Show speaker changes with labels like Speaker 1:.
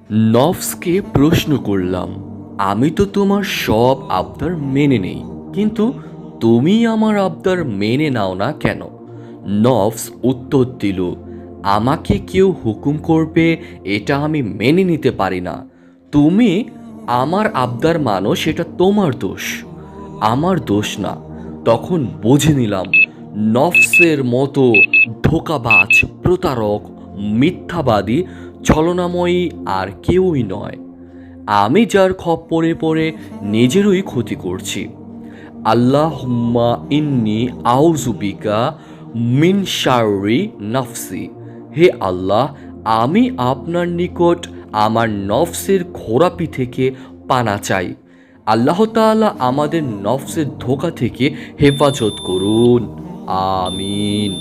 Speaker 1: নফসকে প্রশ্ন করলাম, আমি তো তোমার সব আবদার মেনে নেই, কিন্তু তুমি আমার আবদার মেনে নাও না কেন? নফস উত্তর দিল, আমাকে কেউ হুকুম করবে এটা আমি মেনে নিতে পারি না। তুমি আমার আবদার মানো, সেটা তোমার দোষ, আমার দোষ না। তখন বুঝে নিলাম নফসের মতো ধোঁকাবাজ, প্রতারক, মিথ্যাবাদী, ছলনাময়ী আর কেউই নয়। আমি যার খপ্পরে পড়ে নিজেরই ক্ষতি করছি। আল্লাহুম্মা ইন্নি আউযুবিকা মিন শাররি নফসি। হে আল্লাহ, আমি আপনার নিকট আমার নফসের খোরাপি থেকে পানা চাই। আল্লাহ তাআলা আমাদের নফসের ধোঁকা থেকে হেফাজত করুন। আমিন।